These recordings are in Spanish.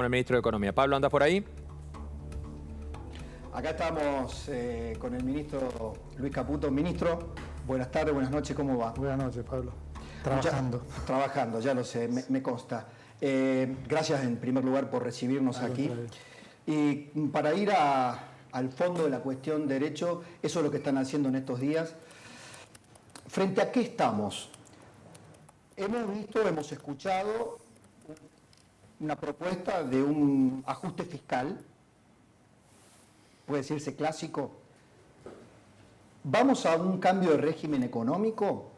Con el ministro de Economía. Pablo, ¿anda por ahí? Acá estamos con el ministro Luis Caputo. Ministro, buenas tardes, buenas noches, ¿cómo va? Buenas noches, Pablo. Trabajando. Trabajando, ya lo sé, me consta. Gracias en primer lugar por recibirnos aquí. Y para ir al fondo de la cuestión derecho, eso es lo que están haciendo en estos días. ¿Frente a qué estamos? Hemos visto, hemos escuchado una propuesta de un ajuste fiscal, puede decirse clásico. ¿Vamos a un cambio de régimen económico?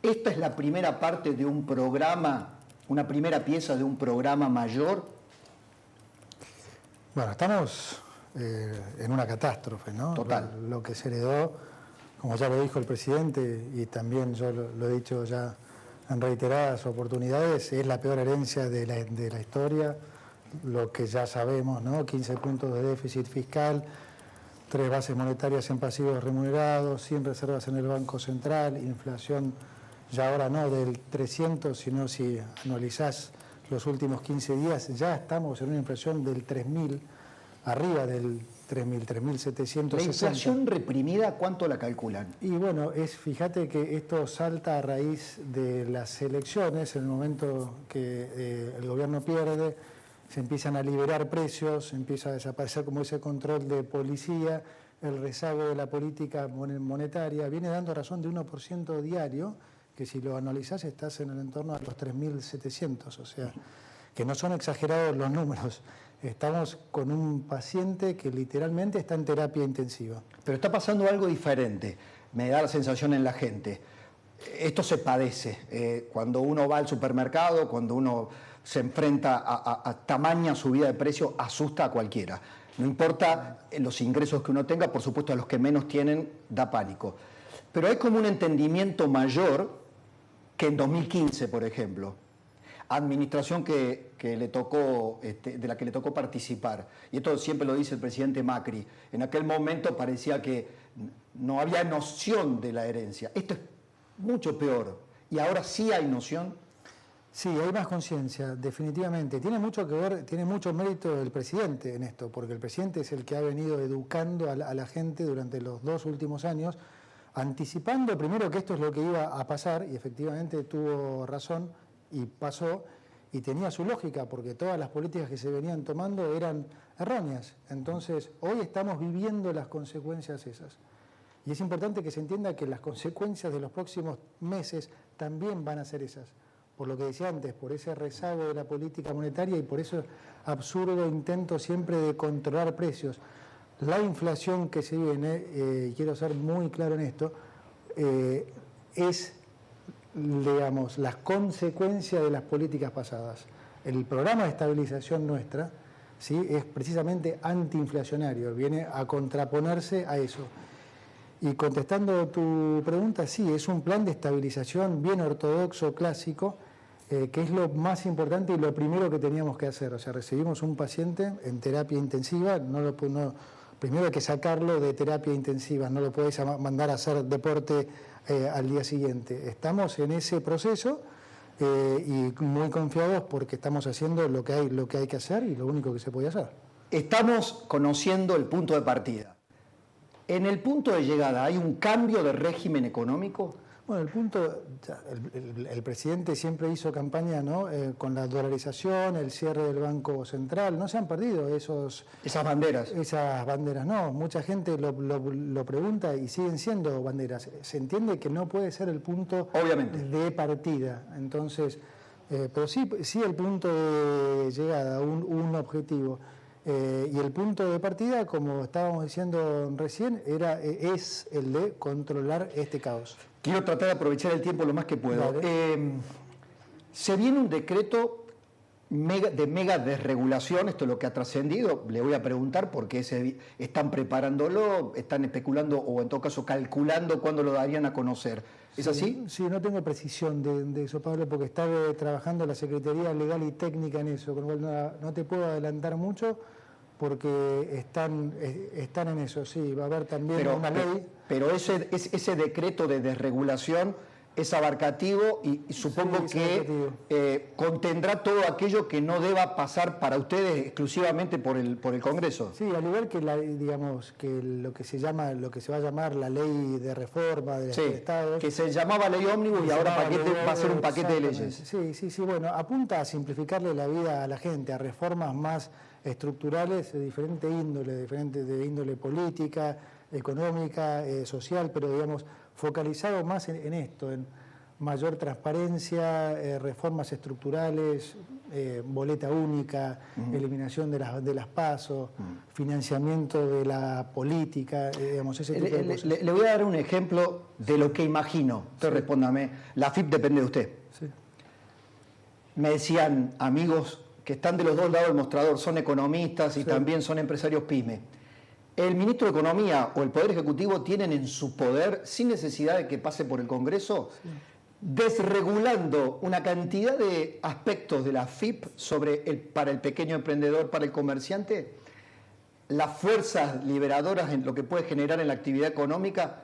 ¿Esta es la primera parte de un programa, una primera pieza de un programa mayor? Bueno, estamos en una catástrofe, ¿no? Total. Lo que se heredó, como ya lo dijo el presidente, y también yo lo he dicho ya en reiteradas oportunidades, es la peor herencia de la historia, lo que ya sabemos, ¿no? 15 puntos de déficit fiscal, 3 bases monetarias en pasivos remunerados, 100 reservas en el Banco Central, inflación ya ahora no del 300, sino si analizás los últimos 15 días, ya estamos en una inflación del 3.000, arriba del 3.000, 3.760. ¿La inflación reprimida cuánto la calculan? Y bueno, fíjate que esto salta a raíz de las elecciones, en el momento que el gobierno pierde, se empiezan a liberar precios, empieza a desaparecer como ese control de policía, el rezago de la política monetaria, viene dando razón de 1% diario, que si lo analizás estás en el entorno a los 3.700, o sea, que no son exagerados los números. Estamos con un paciente que literalmente está en terapia intensiva. Pero está pasando algo diferente, me da la sensación en la gente. Esto se padece. Cuando uno va al supermercado, cuando uno se enfrenta a tamaña subida de precio, asusta a cualquiera. No importa los ingresos que uno tenga, por supuesto a los que menos tienen da pánico. Pero hay como un entendimiento mayor que en 2015, por ejemplo. Administración que le tocó, de la que le tocó participar. Y esto siempre lo dice el presidente Macri. En aquel momento parecía que no había noción de la herencia. Esto es mucho peor. Y ahora sí hay noción. Sí, hay más conciencia, definitivamente. Tiene mucho que ver, tiene mucho mérito el presidente en esto, porque el presidente es el que ha venido educando a la gente durante los 2 últimos años, anticipando primero que esto es lo que iba a pasar, y efectivamente tuvo razón, y pasó, y tenía su lógica, porque todas las políticas que se venían tomando eran erróneas. Entonces, hoy estamos viviendo las consecuencias esas. Y es importante que se entienda que las consecuencias de los próximos meses también van a ser esas. Por lo que decía antes, por ese rezago de la política monetaria y por ese absurdo intento siempre de controlar precios. La inflación que se viene, quiero ser muy claro en esto, es, digamos, las consecuencias de las políticas pasadas. El programa de estabilización nuestra, ¿sí?, es precisamente antiinflacionario, viene a contraponerse a eso. Y contestando tu pregunta, sí, es un plan de estabilización bien ortodoxo, clásico, que es lo más importante y lo primero que teníamos que hacer. O sea, recibimos un paciente en terapia intensiva, primero hay que sacarlo de terapia intensiva, no lo podéis mandar a hacer deporte al día siguiente. Estamos en ese proceso y muy confiados porque estamos haciendo lo que hay que hacer y lo único que se puede hacer. Estamos conociendo el punto de partida. ¿En el punto de llegada hay un cambio de régimen económico? Bueno, el presidente siempre hizo campaña, ¿no?, con la dolarización, el cierre del Banco Central. No se han perdido esas banderas. Esas banderas, no. Mucha gente lo pregunta y siguen siendo banderas. Se entiende que no puede ser el punto de partida. Entonces, pero sí el punto de llegada, un objetivo. Y el punto de partida, como estábamos diciendo recién, es el de controlar este caos. Quiero tratar de aprovechar el tiempo lo más que puedo. Se viene un decreto de mega desregulación, esto es lo que ha trascendido. Le voy a preguntar por qué están preparándolo, están especulando o en todo caso calculando cuándo lo darían a conocer. ¿Es así? Sí, no tengo precisión de eso, Pablo, porque está trabajando la Secretaría Legal y Técnica en eso, con lo cual no te puedo adelantar mucho porque están en eso, sí, va a haber también una ley. Pero ese decreto de desregulación es abarcativo y supongo Sí, es que contendrá todo aquello que no deba pasar para ustedes exclusivamente por el Congreso. Sí, al igual que digamos que lo que se va a llamar la ley de reforma del Estado, que se llamaba ley ómnibus y ahora va a ser un paquete de leyes. Sí, bueno, apunta a simplificarle la vida a la gente, a reformas más estructurales de diferente índole, de índole política, económica, social, pero digamos focalizado más en esto, en mayor transparencia, reformas estructurales, boleta única, eliminación de las PASO, financiamiento de la política, digamos, ese tipo de cosas. Le voy a dar un ejemplo de lo que imagino. Usted respóndame. La AFIP depende de usted. Sí. Me decían amigos que están de los dos lados del mostrador, son economistas y también son empresarios pyme. El ministro de Economía o el Poder Ejecutivo tienen en su poder, sin necesidad de que pase por el Congreso, desregulando una cantidad de aspectos de la AFIP para el pequeño emprendedor, para el comerciante, las fuerzas liberadoras en lo que puede generar en la actividad económica,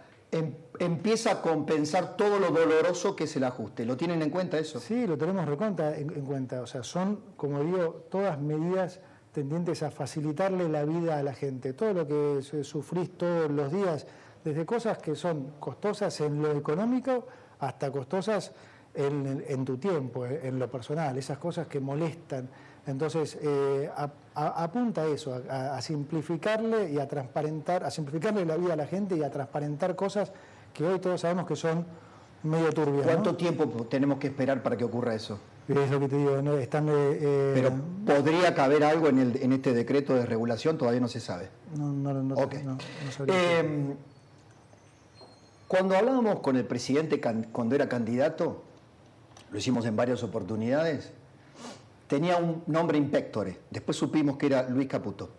empieza a compensar todo lo doloroso que es el ajuste. ¿Lo tienen en cuenta eso? Sí, lo tenemos recontra en cuenta. O sea, son, como digo, todas medidas tendientes a facilitarle la vida a la gente. Todo lo que sufrís todos los días, desde cosas que son costosas en lo económico hasta costosas en tu tiempo, en lo personal, esas cosas que molestan. Entonces, apunta a eso, a simplificarle y a transparentar, a simplificarle la vida a la gente y a transparentar cosas que hoy todos sabemos que son medio turbias. ¿Cuánto tiempo tenemos que esperar para que ocurra eso? Es lo que te digo, ¿no? Pero ¿podría caber algo en este decreto de regulación? Todavía no se sabe. No sabría. Cuando hablábamos con el presidente cuando era candidato, lo hicimos en varias oportunidades, tenía un nombre impectore. Después supimos que era Luis Caputo.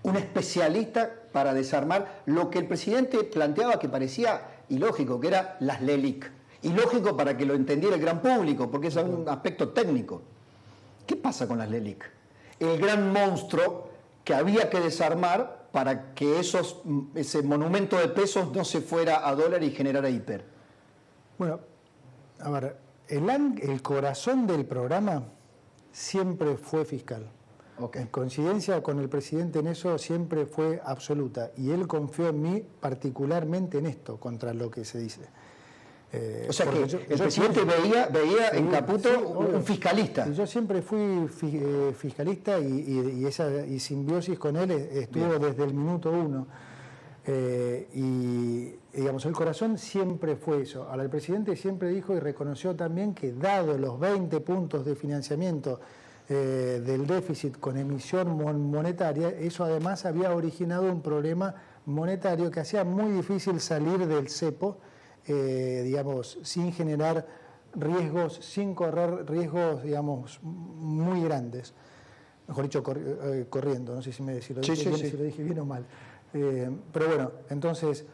Un especialista para desarmar lo que el presidente planteaba que parecía ilógico, que era las LELIC. Ilógico para que lo entendiera el gran público, porque es un aspecto técnico. ¿Qué pasa con las LELIC? El gran monstruo que había que desarmar para que ese monumento de pesos no se fuera a dólar y generara hiper. Bueno, a ver, el corazón del programa siempre fue fiscal. En coincidencia con el presidente en eso siempre fue absoluta. Y él confió en mí particularmente en esto, contra lo que se dice. O sea que el presidente veía en Caputo un fiscalista. Yo siempre fui fiscalista y esa simbiosis con él estuvo desde el minuto uno. Y digamos, el corazón siempre fue eso. Ahora, el presidente siempre dijo y reconoció también que dado los 20 puntos de financiamiento del déficit con emisión monetaria, eso además había originado un problema monetario que hacía muy difícil salir del cepo, digamos, sin generar riesgos, sin correr riesgos, digamos, muy grandes. Mejor dicho, corriendo, no sé si lo dije bien o mal. Pero bueno, entonces,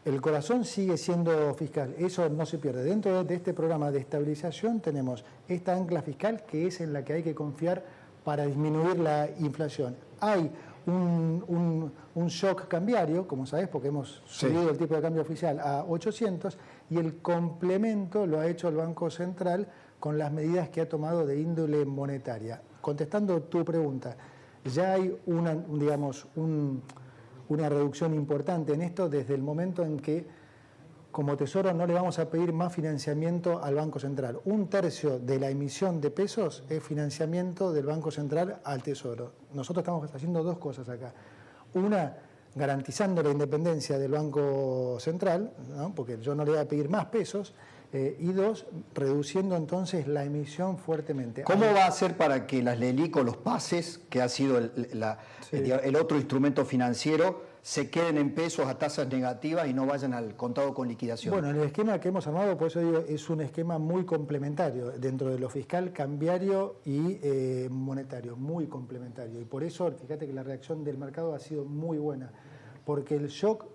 el corazón sigue siendo fiscal, eso no se pierde. Dentro de este programa de estabilización tenemos esta ancla fiscal que es en la que hay que confiar para disminuir la inflación. Hay un shock cambiario, como sabés, porque hemos subido el tipo de cambio oficial a 800 y el complemento lo ha hecho el Banco Central con las medidas que ha tomado de índole monetaria. Contestando tu pregunta, ya hay una reducción importante en esto desde el momento en que, como Tesoro, no le vamos a pedir más financiamiento al Banco Central. 1/3 de la emisión de pesos es financiamiento del Banco Central al Tesoro. Nosotros estamos haciendo dos cosas acá. Una, garantizando la independencia del Banco Central, ¿no? Porque yo no le voy a pedir más pesos. Y dos, reduciendo entonces la emisión fuertemente. ¿Cómo va a ser para que las LELIC o los pases, que ha sido el otro instrumento financiero, se queden en pesos a tasas negativas y no vayan al contado con liquidación? Bueno, el esquema que hemos armado, por eso digo, es un esquema muy complementario dentro de lo fiscal, cambiario y monetario, muy complementario. Y por eso, fíjate que la reacción del mercado ha sido muy buena, porque el shock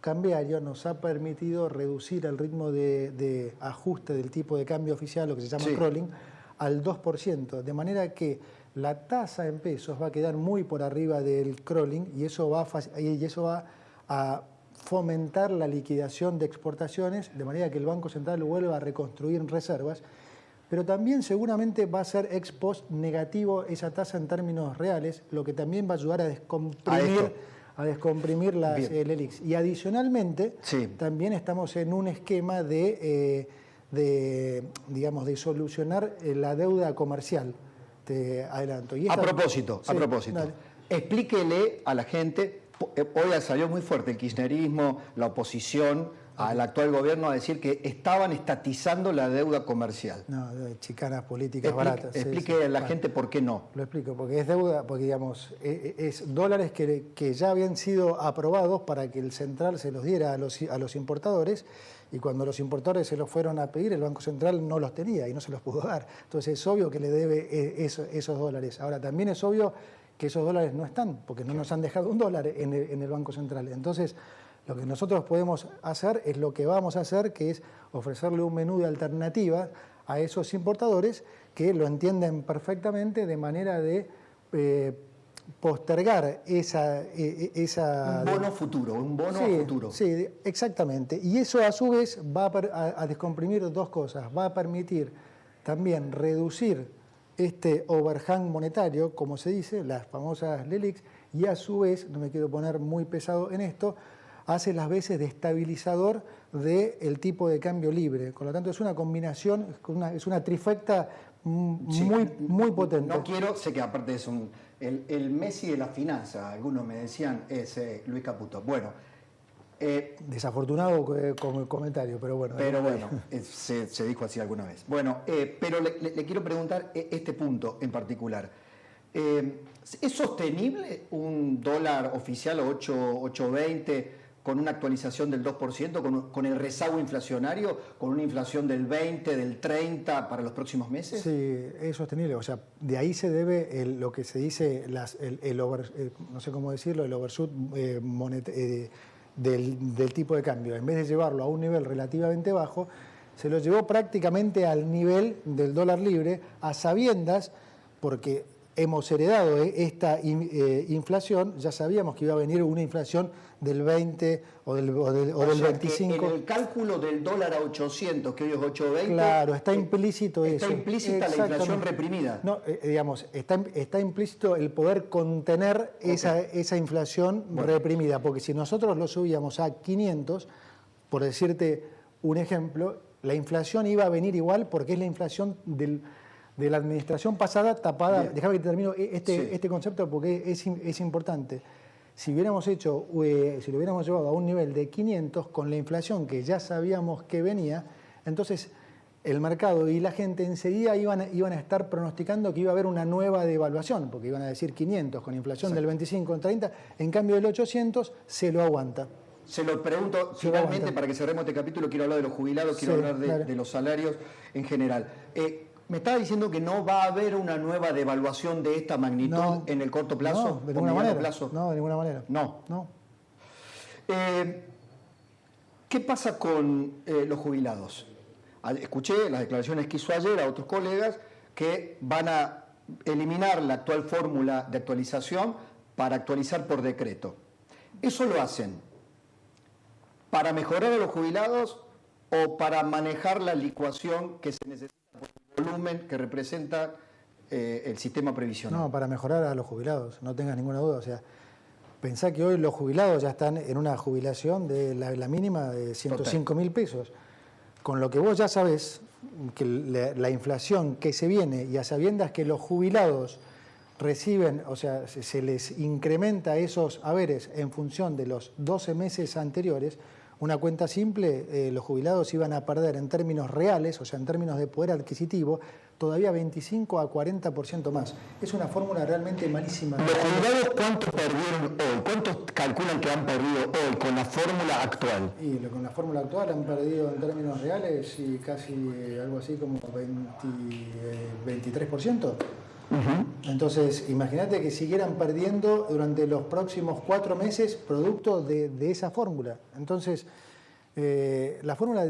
cambiario nos ha permitido reducir el ritmo de ajuste del tipo de cambio oficial, lo que se llama crawling, al 2%, de manera que la tasa en pesos va a quedar muy por arriba del crawling y eso va a fomentar la liquidación de exportaciones, de manera que el Banco Central vuelva a reconstruir reservas, pero también seguramente va a ser ex post negativo esa tasa en términos reales, lo que también va a ayudar a descomprimir las LELIQs. Y adicionalmente, también estamos en un esquema digamos, de solucionar la deuda comercial. Te adelanto. Y a propósito, dale. Explíquele a la gente, hoy salió muy fuerte el kirchnerismo, la oposición al actual gobierno a decir que estaban estatizando la deuda comercial. No, chicanas políticas baratas. Explique a la gente por qué no. Lo explico, porque es deuda, porque digamos, es dólares que ya habían sido aprobados para que el central se los diera a los importadores, y cuando los importadores se los fueron a pedir, el Banco Central no los tenía y no se los pudo dar. Entonces es obvio que le debe esos dólares. Ahora, también es obvio que esos dólares no están, porque no nos han dejado un dólar en el Banco Central. Entonces, lo que nosotros podemos hacer es lo que vamos a hacer, que es ofrecerle un menú de alternativas a esos importadores que lo entienden perfectamente, de manera de postergar esa... Un bono futuro, un bono a futuro. Sí, exactamente. Y eso a su vez va a descomprimir dos cosas. Va a permitir también reducir este overhang monetario, como se dice, las famosas LELIQs, y a su vez, no me quiero poner muy pesado en esto, hace las veces de estabilizador del tipo de cambio libre. Con lo tanto, es una combinación, es una trifecta muy potente. No quiero, sé que aparte es el Messi de la finanza, algunos me decían, es Luis Caputo. Bueno. Desafortunado como comentario, pero bueno. Pero bueno, se dijo así alguna vez. Bueno, pero le quiero preguntar este punto en particular. ¿Es sostenible un dólar oficial 8.20 con una actualización del 2%, con el rezago inflacionario, con una inflación del 20, del 30 para los próximos meses? Sí, es sostenible. O sea, de ahí se debe lo que se dice, no sé cómo decirlo, el overshoot del tipo de cambio. En vez de llevarlo a un nivel relativamente bajo, se lo llevó prácticamente al nivel del dólar libre, a sabiendas, porque hemos heredado esta inflación, ya sabíamos que iba a venir una inflación del 20 o del 25. Que en el cálculo del dólar a 800, que hoy es 8.20... Claro, está implícito eso. Está implícita la inflación reprimida. No, digamos, está implícito el poder contener esa inflación reprimida, porque si nosotros lo subíamos a 500, por decirte un ejemplo, la inflación iba a venir igual, porque es la inflación de la administración pasada tapada. Déjame que termino este concepto, porque es importante. Si lo hubiéramos llevado a un nivel de 500, con la inflación que ya sabíamos que venía, entonces el mercado y la gente enseguida iban a estar pronosticando que iba a haber una nueva devaluación, porque iban a decir 500 con inflación del 25 en 30, en cambio el 800 se lo aguanta. Se lo pregunto finalmente, para que cerremos este capítulo, quiero hablar de los jubilados, quiero hablar de los salarios en general. Me estaba diciendo que no va a haber una nueva devaluación de esta magnitud en el corto plazo. No, de ninguna manera. Plazo. No, de ninguna manera. No. ¿Qué pasa con los jubilados? Escuché las declaraciones que hizo ayer a otros colegas que van a eliminar la actual fórmula de actualización para actualizar por decreto. ¿Eso lo hacen para mejorar a los jubilados o para manejar la licuación que se necesita por el volumen que representa el sistema previsional? No, para mejorar a los jubilados, no tengas ninguna duda. O sea, pensá que hoy los jubilados ya están en una jubilación de la mínima de 105.000 pesos. Con lo que vos ya sabés, que la inflación que se viene, y a sabiendas que los jubilados reciben, o sea, se les incrementa esos haberes en función de los 12 meses anteriores, una cuenta simple, los jubilados iban a perder en términos reales, o sea, en términos de poder adquisitivo, todavía 25 a 40% más. Es una fórmula realmente malísima. ¿Los jubilados cuánto perdieron hoy? ¿Cuántos calculan que han perdido hoy con la fórmula actual? Y con la fórmula actual han perdido en términos reales y casi algo así como 23%. Entonces, imagínate que siguieran perdiendo durante los próximos 4 meses producto de esa fórmula. Entonces, la fórmula,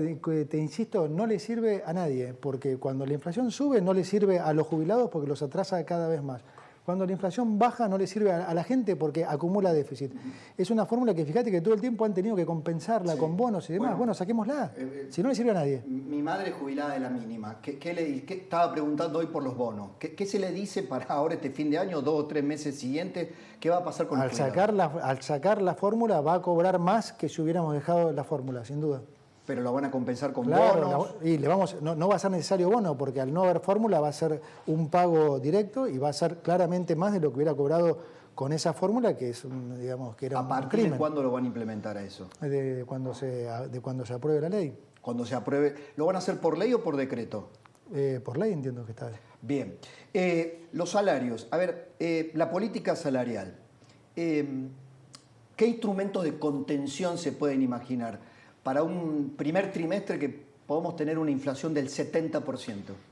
te insisto, no le sirve a nadie, porque cuando la inflación sube no le sirve a los jubilados porque los atrasa cada vez más. Cuando la inflación baja no le sirve a la gente porque acumula déficit. Es una fórmula que fíjate que todo el tiempo han tenido que compensarla con bonos y demás. Bueno, saquémosla. Si no le sirve a nadie. Mi madre jubilada de la mínima, ¿qué estaba preguntando hoy por los bonos? ¿Qué se le dice para ahora este fin de año, 2 o 3 meses siguientes? ¿Qué va a pasar con el jubilado? Al sacar la fórmula va a cobrar más que si hubiéramos dejado la fórmula, sin duda. Pero lo van a compensar con bonos. Y no va a ser necesario bono, porque al no haber fórmula va a ser un pago directo y va a ser claramente más de lo que hubiera cobrado con esa fórmula, que es digamos que era un crimen. ¿A partir de cuándo lo van a implementar a eso? De cuando se apruebe la ley. Cuando se apruebe. ¿Lo van a hacer por ley o por decreto? Por ley entiendo que está. Bien. Los salarios. A ver, la política salarial. ¿Qué instrumentos de contención se pueden imaginar para un primer trimestre que podemos tener una inflación del 70%?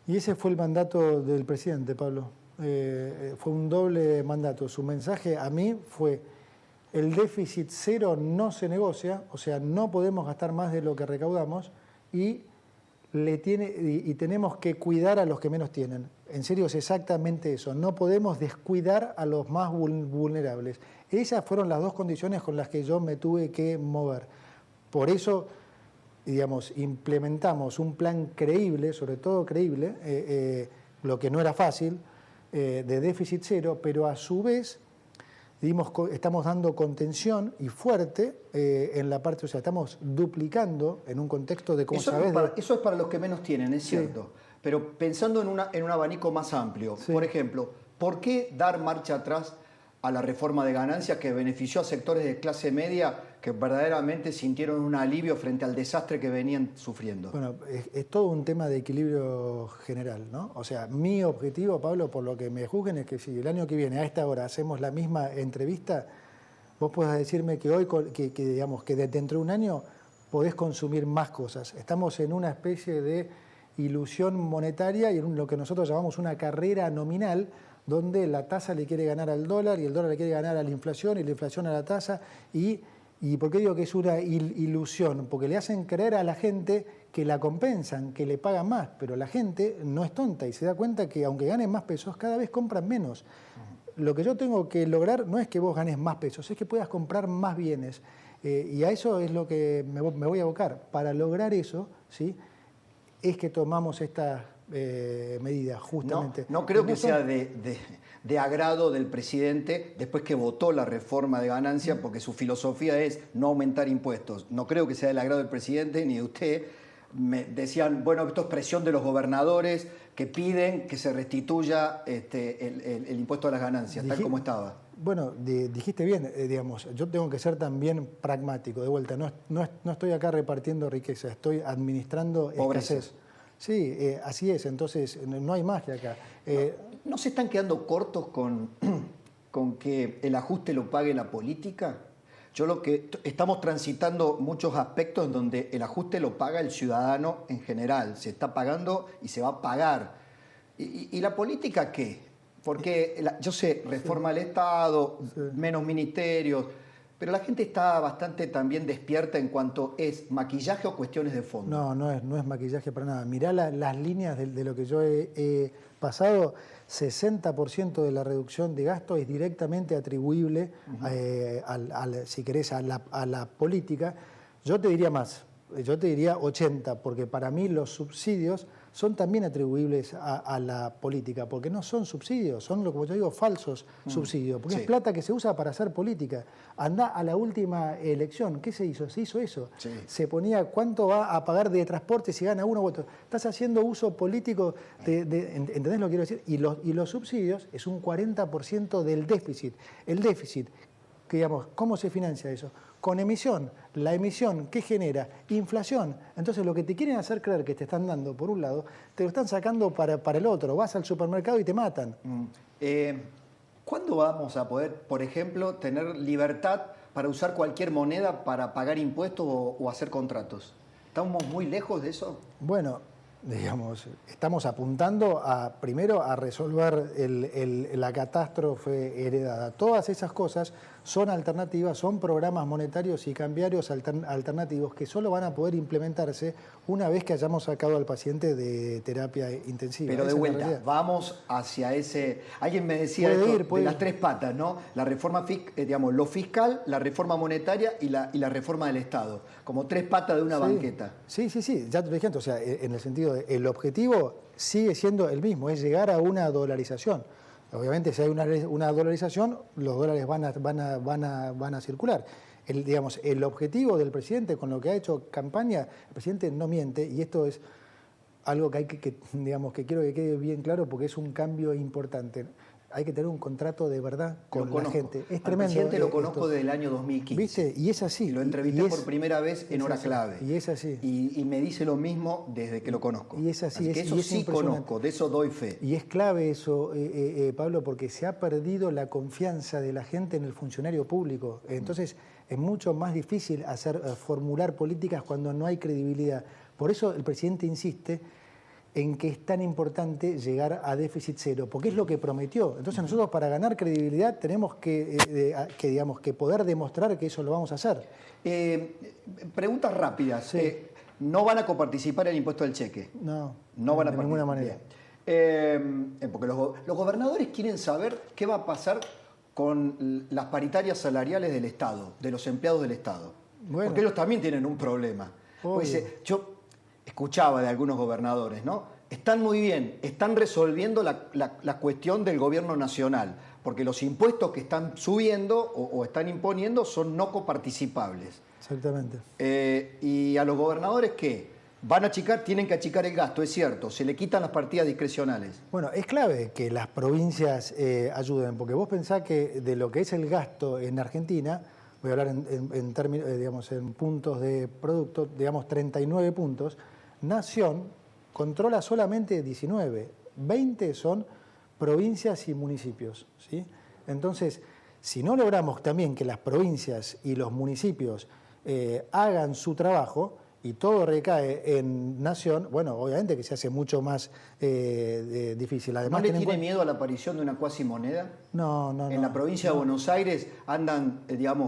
Y ese fue el mandato del presidente, Pablo. Fue un doble mandato. Su mensaje a mí fue: el déficit cero no se negocia, o sea, no podemos gastar más de lo que recaudamos y tenemos que cuidar a los que menos tienen. En serio, es exactamente eso. No podemos descuidar a los más vulnerables. Esas fueron las dos condiciones con las que yo me tuve que mover. Por eso, digamos, implementamos un plan creíble, sobre todo creíble, lo que no era fácil, de déficit cero, pero a su vez estamos dando contención y fuerte en la parte, o sea, estamos duplicando en un contexto de, como sabés... Eso es para los que menos tienen, es cierto. Sí. Pero pensando en un abanico más amplio, sí. Por ejemplo, ¿por qué dar marcha atrás a la reforma de ganancias que benefició a sectores de clase media que verdaderamente sintieron un alivio frente al desastre que venían sufriendo? Bueno, es todo un tema de equilibrio general, ¿no? O sea, mi objetivo, Pablo, por lo que me juzguen, es que si el año que viene a esta hora hacemos la misma entrevista, vos puedas decirme que hoy, digamos, que dentro de un año podés consumir más cosas. Estamos en una especie de ilusión monetaria y en lo que nosotros llamamos una carrera nominal, donde la tasa le quiere ganar al dólar y el dólar le quiere ganar a la inflación y la inflación a la tasa. ¿Y por qué digo que es una ilusión? Porque le hacen creer a la gente que la compensan, que le pagan más, pero la gente no es tonta y se da cuenta que aunque ganen más pesos, cada vez compran menos. Lo que yo tengo que lograr no es que vos ganes más pesos, es que puedas comprar más bienes. Y a eso es lo que me voy a abocar. Para lograr eso, ¿sí?, es que tomamos estas medidas, justamente. No creo que sea de agrado del presidente después que votó la reforma de ganancias, porque su filosofía es no aumentar impuestos. No creo que sea del agrado del presidente ni de usted. Me decían, bueno, esto es presión de los gobernadores que piden que se restituya el impuesto a las ganancias, tal como estaba. Bueno, dijiste bien, digamos, yo tengo que ser también pragmático, de vuelta, no estoy acá repartiendo riqueza, estoy administrando escasez. Sí, así es, entonces no hay magia acá. ¿No se están quedando cortos con que el ajuste lo pague la política? Estamos transitando muchos aspectos en donde el ajuste lo paga el ciudadano en general, se está pagando y se va a pagar. ¿Y la política qué? Porque yo sé, reforma del Estado, menos ministerios, pero la gente está bastante también despierta en cuanto es maquillaje o cuestiones de fondo. No es maquillaje para nada. Mirá las líneas de lo que yo he pasado. 60% de la reducción de gasto es directamente atribuible, si querés, a la política. Yo te diría más, yo te diría 80%, porque para mí los subsidios son también atribuibles a la política, porque no son subsidios, son, como yo digo, falsos subsidios, porque es plata que se usa para hacer política. Andá a la última elección, ¿qué se hizo? Se hizo eso. Sí. Se ponía cuánto va a pagar de transporte si gana uno u otro. Estás haciendo uso político, ¿entendés lo que quiero decir? Y los subsidios es un 40% del déficit. El déficit, que digamos, ¿cómo se financia eso? Con emisión. La emisión, ¿qué genera? Inflación. Entonces lo que te quieren hacer creer que te están dando por un lado, te lo están sacando para el otro. Vas al supermercado y te matan. ¿Cuándo vamos a poder, por ejemplo, tener libertad para usar cualquier moneda para pagar impuestos o hacer contratos? ¿Estamos muy lejos de eso? Bueno, digamos, estamos apuntando primero a resolver la catástrofe heredada. Todas esas cosas son alternativas, son programas monetarios y cambiarios alternativos que solo van a poder implementarse una vez que hayamos sacado al paciente de terapia intensiva. Pero de vuelta, vamos hacia ese... Alguien me decía de las tres patas, ¿no? La reforma, digamos, lo fiscal, la reforma monetaria y la reforma del Estado. Como tres patas de una banqueta. Sí, ya te lo dije antes. O sea, en el sentido de el objetivo sigue siendo el mismo, es llegar a una dolarización. Obviamente, si hay una dolarización, los dólares van a circular. El objetivo del presidente, con lo que ha hecho campaña, el presidente no miente, y esto es algo que quiero que quede bien claro porque es un cambio importante. Hay que tener un contrato de verdad con la gente. Es tremendo. Al presidente lo conozco desde el año 2015. ¿Viste? Y es así. Lo entrevisté por primera vez en Hora Clave. Y es así. Y me dice lo mismo desde que lo conozco. Y es así. Que eso sí conozco, de eso doy fe. Y es clave eso, Pablo, porque se ha perdido la confianza de la gente en el funcionario público. Entonces es mucho más difícil formular políticas cuando no hay credibilidad. Por eso el presidente insiste en que es tan importante llegar a déficit cero, porque es lo que prometió. Entonces nosotros para ganar credibilidad tenemos que poder demostrar que eso lo vamos a hacer. Preguntas rápidas. Sí. ¿No van a coparticipar el impuesto del cheque? No van a de ninguna manera. Porque los gobernadores quieren saber qué va a pasar con las paritarias salariales del Estado, de los empleados del Estado. Bueno, porque ellos también tienen un problema. Pues, yo escuchaba de algunos gobernadores, ¿no? Están muy bien, están resolviendo la cuestión del gobierno nacional, porque los impuestos que están subiendo o están imponiendo son no coparticipables. Exactamente. Y a los gobernadores, ¿qué? Van a achicar, tienen que achicar el gasto, es cierto, se le quitan las partidas discrecionales. Bueno, es clave que las provincias ayuden, porque vos pensás que de lo que es el gasto en Argentina, voy a hablar en términos, en puntos de producto, 39 puntos, Nación controla solamente 19, 20 son provincias y municipios, ¿sí? Entonces, si no logramos también que las provincias y los municipios hagan su trabajo y todo recae en Nación, bueno, obviamente que se hace mucho más difícil. Además, ¿no le tiene miedo a la aparición de una cuasimoneda? No. En la provincia de Buenos Aires andan,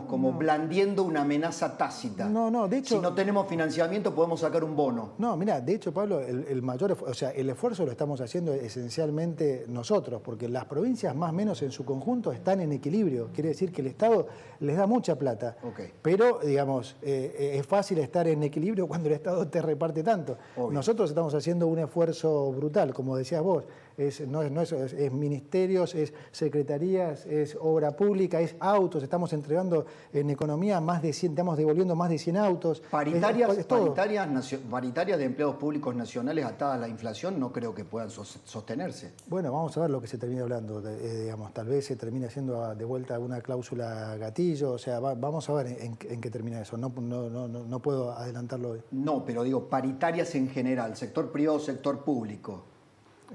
como blandiendo una amenaza tácita. No, de hecho... Si no tenemos financiamiento podemos sacar un bono. No, mira, de hecho, Pablo, el esfuerzo lo estamos haciendo esencialmente nosotros, porque las provincias más o menos en su conjunto están en equilibrio. Quiere decir que el Estado les da mucha plata. Okay. Pero, es fácil estar en equilibrio cuando el Estado te reparte tanto. Obvio. Nosotros estamos haciendo un esfuerzo brutal, como decías vos. Es ministerios, es secretarías, es obra pública, es autos. Estamos entregando en economía estamos devolviendo más de 100 autos. Paritarias de empleados públicos nacionales atadas a la inflación no creo que puedan sostenerse. Bueno, vamos a ver lo que se termina hablando. Tal vez se termine haciendo de vuelta alguna cláusula gatillo. O sea, vamos a ver en qué termina eso. No puedo adelantarlo hoy. No, pero digo, paritarias en general, sector privado, sector público.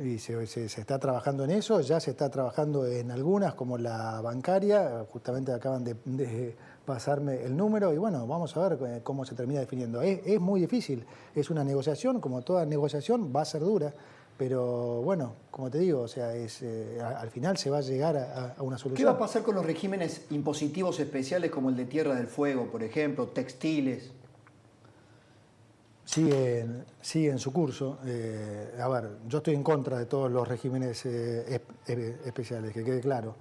Y se está trabajando en eso, ya se está trabajando en algunas, como la bancaria, justamente acaban de pasarme el número, y bueno, vamos a ver cómo se termina definiendo. Es muy difícil, es una negociación, como toda negociación va a ser dura, pero bueno, como te digo, o sea, al final se va a llegar a una solución. ¿Qué va a pasar con los regímenes impositivos especiales como el de Tierra del Fuego, por ejemplo, textiles? Siguen su curso. A ver, yo estoy en contra de todos los regímenes especiales, que quede claro.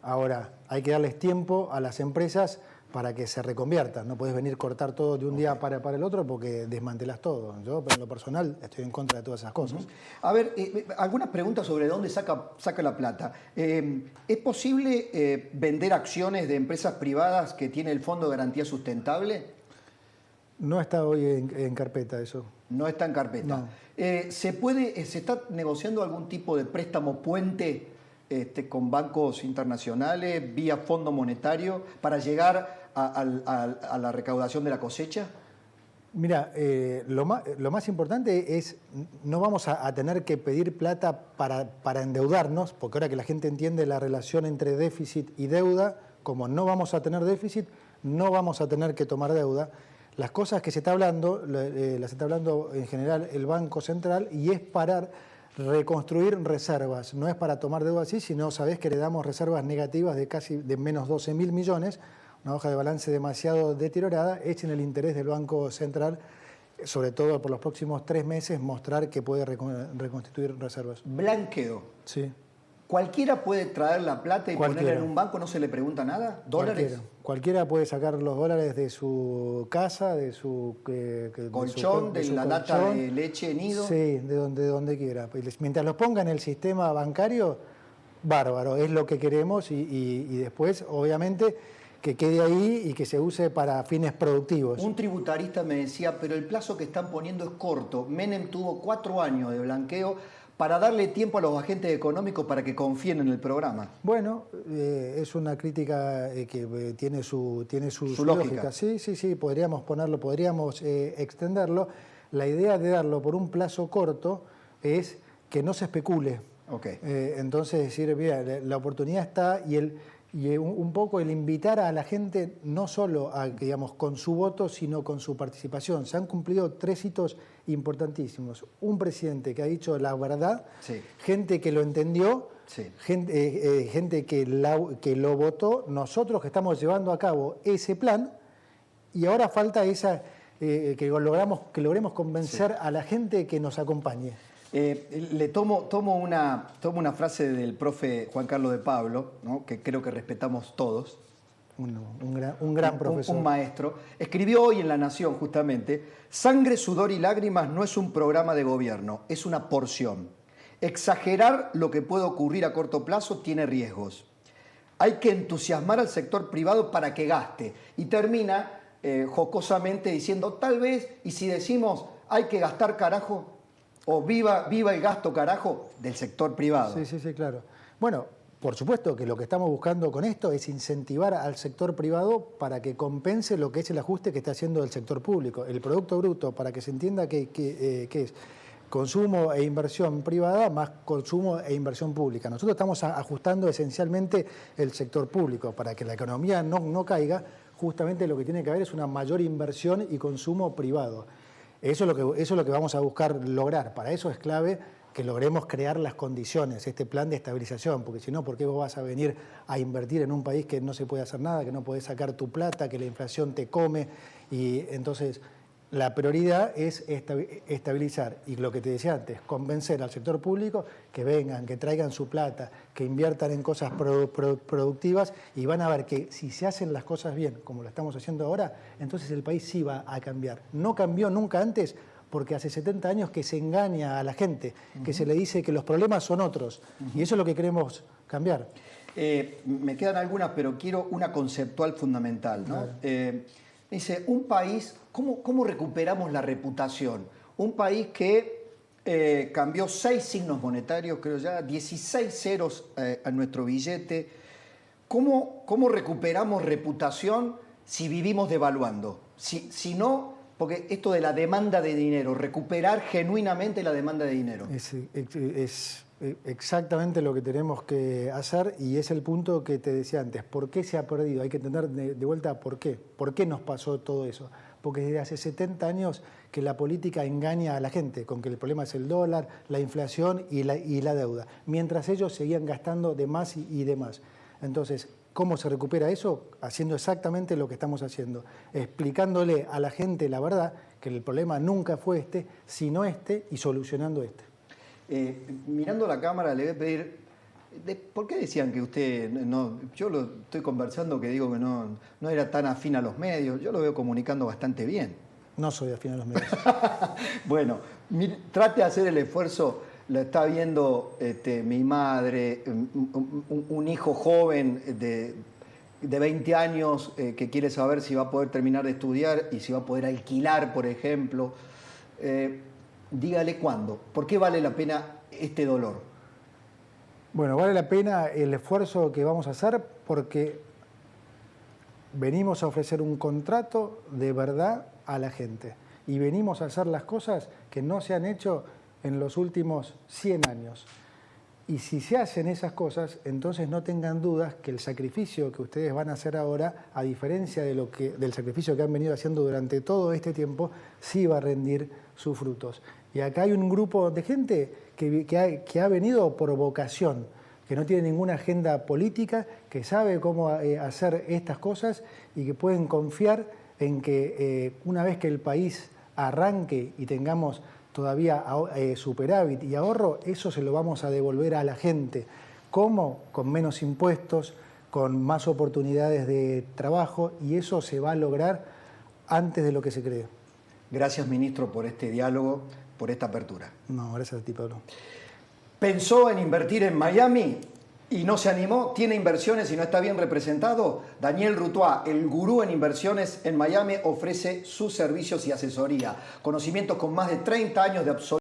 Ahora, hay que darles tiempo a las empresas para que se reconviertan. No puedes venir a cortar todo de un día para el otro porque desmantelas todo. Yo, en lo personal, estoy en contra de todas esas cosas. A ver, algunas preguntas sobre dónde saca la plata. ¿Es posible vender acciones de empresas privadas que tiene el Fondo de Garantía Sustentable? No está hoy en carpeta eso. No está en carpeta. No. ¿Se está negociando algún tipo de préstamo puente con bancos internacionales vía Fondo Monetario para llegar a la recaudación de la cosecha? Mira, lo más importante es, no vamos a tener que pedir plata para endeudarnos, porque ahora que la gente entiende la relación entre déficit y deuda, como no vamos a tener déficit, no vamos a tener que tomar deuda. Las cosas que se está hablando, las está hablando en general el Banco Central, y es para reconstruir reservas. No es para tomar deuda así, sino, sabés que le damos reservas negativas de menos 12.000 millones, una hoja de balance demasiado deteriorada. Echen el interés del Banco Central, sobre todo por los próximos 3 meses, mostrar que puede reconstituir reservas. Blanqueo. Sí. ¿Cualquiera puede traer la plata y Cualquiera. ponerla en un banco? ¿No se le pregunta nada? ¿Dólares? Cualquiera puede sacar los dólares de su casa, de su Colchón, de la lata de leche nido. Sí, de donde quiera. Mientras los ponga en el sistema bancario, bárbaro, es lo que queremos, y después, obviamente, que quede ahí y que se use para fines productivos. Un tributarista me decía, pero el plazo que están poniendo es corto. Menem tuvo 4 años de blanqueo para darle tiempo a los agentes económicos para que confíen en el programa. Bueno, es una crítica que tiene su lógica. Sí, podríamos ponerlo, podríamos extenderlo. La idea de darlo por un plazo corto es que no se especule. Okay. Entonces, decir, mira, la oportunidad está, y un poco el invitar a la gente no solo a, digamos, con su voto, sino con su participación. Se han cumplido 3 hitos importantísimos. Un presidente que ha dicho la verdad, sí, gente que lo entendió, sí, gente que lo votó, nosotros que estamos llevando a cabo ese plan, y ahora falta que logremos convencer, sí, a la gente que nos acompañe. Le tomo una frase del profe Juan Carlos de Pablo, ¿no?, que creo que respetamos todos. Un gran profesor. Un maestro. Escribió hoy en La Nación, justamente: sangre, sudor y lágrimas no es un programa de gobierno, es una porción. Exagerar lo que puede ocurrir a corto plazo tiene riesgos. Hay que entusiasmar al sector privado para que gaste. Y termina jocosamente diciendo, tal vez, y si decimos hay que gastar, carajo, o viva el gasto, carajo, del sector privado. Sí, claro. Bueno, por supuesto que lo que estamos buscando con esto es incentivar al sector privado para que compense lo que es el ajuste que está haciendo el sector público. El Producto Bruto, para que se entienda que es consumo e inversión privada más consumo e inversión pública. Nosotros estamos ajustando esencialmente el sector público para que la economía no caiga. Justamente lo que tiene que haber es una mayor inversión y consumo privado. Eso es lo que vamos a buscar lograr. Para eso es clave que logremos crear las condiciones, este plan de estabilización, porque si no, ¿por qué vos vas a venir a invertir en un país que no se puede hacer nada, que no podés sacar tu plata, que la inflación te come? Y entonces la prioridad es estabilizar, y lo que te decía antes, convencer al sector público que vengan, que traigan su plata, que inviertan en cosas productivas, y van a ver que si se hacen las cosas bien, como lo estamos haciendo ahora, entonces el país sí va a cambiar. No cambió nunca antes, porque hace 70 años que se engaña a la gente, que se le dice que los problemas son otros, y eso es lo que queremos cambiar. Me quedan algunas, pero quiero una conceptual fundamental, ¿no? Claro. Dice, un país, ¿cómo recuperamos la reputación? Un país que cambió 6 signos monetarios, creo ya, 16 ceros a nuestro billete. ¿Cómo recuperamos reputación si vivimos devaluando? Si no, porque esto de la demanda de dinero, recuperar genuinamente la demanda de dinero. Es exactamente lo que tenemos que hacer, y es el punto que te decía antes. ¿Por qué se ha perdido? Hay que entender de vuelta por qué. ¿Por qué nos pasó todo eso? Porque desde hace 70 años que la política engaña a la gente con que el problema es el dólar, la inflación y la deuda, mientras ellos seguían gastando de más y de más. Entonces, ¿cómo se recupera eso? Haciendo exactamente lo que estamos haciendo, explicándole a la gente la verdad, que el problema nunca fue este, sino este, y solucionando este. Mirando la cámara, le voy a pedir, ¿por qué decían que usted no? Yo lo estoy conversando, que digo que no era tan afín a los medios. Yo lo veo comunicando bastante bien. No soy afín a los medios. Bueno, trate de hacer el esfuerzo. Lo está viendo mi madre, un hijo joven de 20 años que quiere saber si va a poder terminar de estudiar y si va a poder alquilar, por ejemplo. Dígale cuándo. ¿Por qué vale la pena este dolor? Bueno, vale la pena el esfuerzo que vamos a hacer porque venimos a ofrecer un contrato de verdad a la gente y venimos a hacer las cosas que no se han hecho en los últimos 100 años. Y si se hacen esas cosas, entonces no tengan dudas que el sacrificio que ustedes van a hacer ahora, a diferencia de del sacrificio que han venido haciendo durante todo este tiempo, sí va a rendir sus frutos. Y acá hay un grupo de gente que ha venido por vocación, que no tiene ninguna agenda política, que sabe cómo hacer estas cosas y que pueden confiar en que una vez que el país arranque y tengamos todavía superávit y ahorro, eso se lo vamos a devolver a la gente. ¿Cómo? Con menos impuestos, con más oportunidades de trabajo, y eso se va a lograr antes de lo que se cree. Gracias, ministro, por este diálogo, por esta apertura. No, gracias a ti, Pablo. ¿Pensó en invertir en Miami y no se animó? ¿Tiene inversiones y no está bien representado? Daniel Rutua, el gurú en inversiones en Miami, ofrece sus servicios y asesoría. Conocimientos con más de 30 años de absoluto.